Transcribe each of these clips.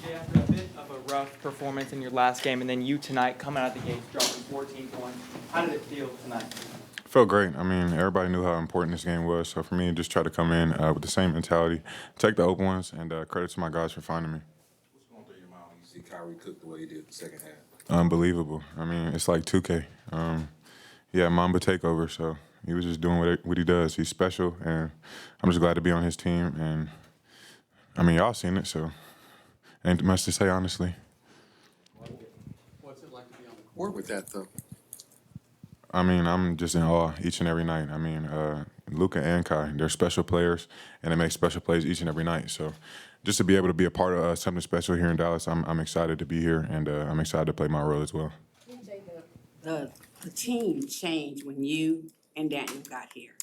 PJ, after a bit of a rough performance in your last game, and then you tonight coming out the gates dropping 14 points, how did it feel tonight? Felt great. I mean, everybody knew how important this game was. So for me, just try to come in with the same mentality, take the open ones, and credit to my guys for finding me. What's going through your mind when you see Kyrie cook the way he did the second half? Unbelievable. I mean, it's like 2K. Yeah, Mamba takeover. So he was just doing what he does. He's special, and I'm just glad to be on his team. And I mean, y'all seen it, so ain't much to say, honestly. What's it like to be on the court with that, though? I mean, I'm just in awe each and every night. I mean, Luka and Kai, they're special players, and they make special plays each and every night. So just to be able to be a part of something special here in Dallas, I'm excited to be here, and I'm excited to play my role as well. PJ, the team changed when you and Daniel got here.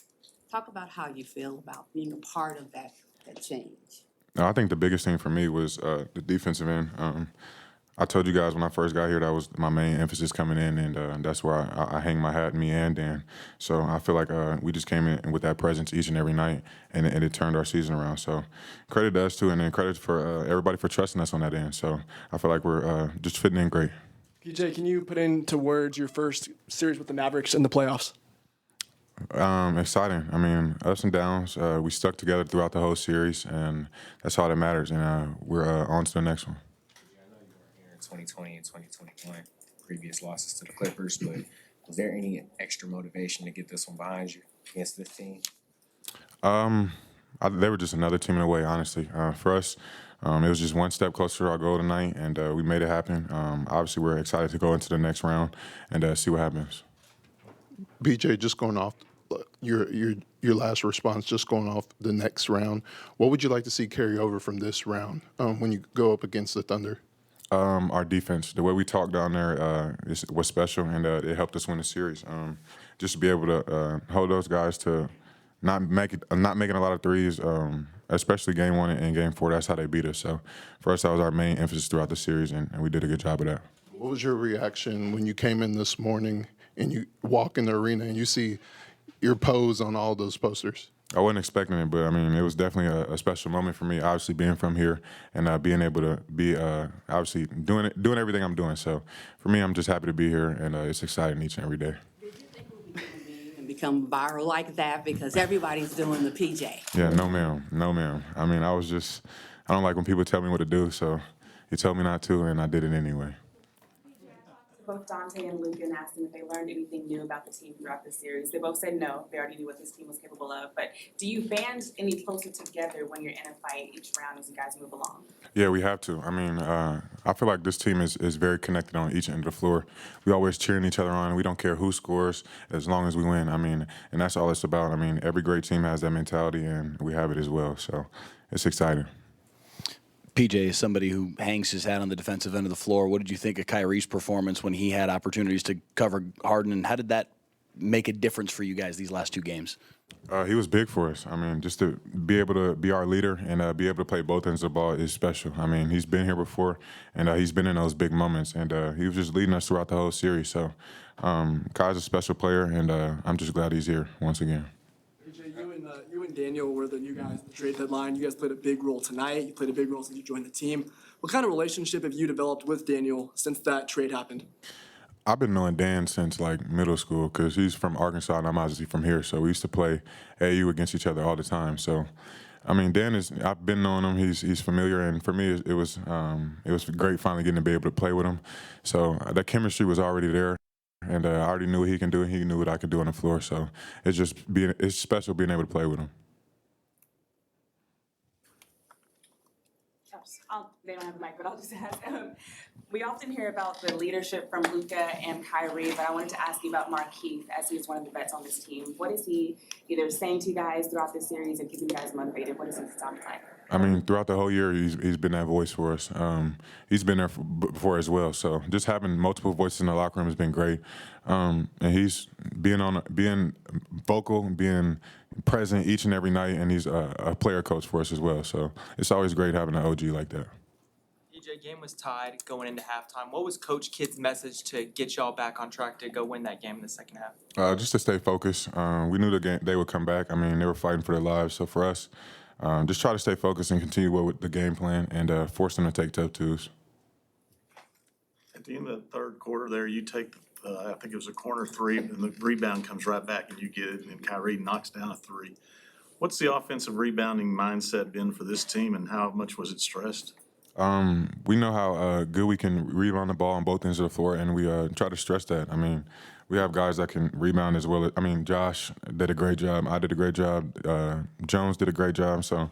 Talk about how you feel about being a part of that change. I think the biggest thing for me was the defensive end. I told you guys when I first got here that was my main emphasis coming in, and that's where I hang my hat, me and Dan. So I feel like we just came in with that presence each and every night, and it turned our season around. So credit to us too, and then credit for everybody for trusting us on that end. So I feel like we're just fitting in great. PJ, can you put into words your first series with the Mavericks in the playoffs? Exciting. I mean, ups and downs. We stuck together throughout the whole series, and that's all that matters. And we're on to the next one. I know you were here in 2020 and 2021, previous losses to the Clippers, but was there any extra motivation to get this one behind you against this team? They were just another team in a way, honestly. For us, it was just one step closer to our goal tonight, and we made it happen. Obviously, we're excited to go into the next round and see what happens. BJ, just going off your last response, just going off the next round, what would you like to see carry over from this round when you go up against the Thunder? Our defense, the way we talked down there was special, and it helped us win the series. Just to be able to hold those guys to not making a lot of threes, especially game one and game four. That's how they beat us. So for us, that was our main emphasis throughout the series, and we did a good job of that. What was your reaction when you came in this morning and you walk in the arena and you see your pose on all those posters? I wasn't expecting it, but I mean, it was definitely a special moment for me. Obviously, being from here and being able to be obviously doing everything I'm doing. So for me, I'm just happy to be here, and it's exciting each and every day. Did you think it would become viral like that because everybody's doing the PJ? Yeah, no ma'am, no ma'am. I mean, I don't like when people tell me what to do, so he told me not to, and I did it anyway. Both Dante and Luka and asked them if they learned anything new about the team throughout the series. They both said no, they already knew what this team was capable of. But do you band any closer together when you're in a fight each round as you guys move along? Yeah, we have to. I mean, I feel like this team is very connected on each end of the floor. We always cheering each other on. We don't care who scores as long as we win. I mean, and that's all it's about. I mean, every great team has that mentality, and we have it as well. So it's exciting. PJ is somebody who hangs his hat on the defensive end of the floor. What did you think of Kyrie's performance when he had opportunities to cover Harden, and how did that make a difference for you guys these last two games? He was big for us. I mean, just to be able to be our leader and be able to play both ends of the ball is special. I mean, he's been here before, and he's been in those big moments, and he was just leading us throughout the whole series. So Kai's a special player, and I'm just glad he's here once again. You and Daniel were the new guys at the trade deadline. You guys played a big role tonight. You played a big role since you joined the team. What kind of relationship have you developed with Daniel since that trade happened? I've been knowing Dan since like middle school because he's from Arkansas and I'm obviously from here. So we used to play AU against each other all the time. So, I mean, I've been knowing him. He's familiar, and for me, it was great finally getting to be able to play with him. So that chemistry was already there. And I already knew what he can do, and he knew what I could do on the floor. So it's special being able to play with him. They don't have a mic, but I'll just ask. We often hear about the leadership from Luka and Kyrie, but I wanted to ask you about Markieff, as he's one of the vets on this team. What is he either saying to you guys throughout this series and keeping you guys motivated? What does he sound like? I mean, throughout the whole year, he's been that voice for us. He's been there before as well. So just having multiple voices in the locker room has been great. And he's being vocal, being present each and every night, and he's a player coach for us as well. So it's always great having an OG like that. PJ, game was tied going into halftime. What was Coach Kidd's message to get y'all back on track to go win that game in the second half? Just to stay focused. We knew they would come back. I mean, they were fighting for their lives. So for us, just try to stay focused and continue with the game plan and force them to take tough twos. At the end of the third quarter there, you take, I think it was a corner three, and the rebound comes right back and you get it, and then Kyrie knocks down a three. What's the offensive rebounding mindset been for this team, and how much was it stressed? We know how good we can rebound the ball on both ends of the floor, and we try to stress that. I mean, we have guys that can rebound as well. Josh did a great job. I did a great job. Jones did a great job. So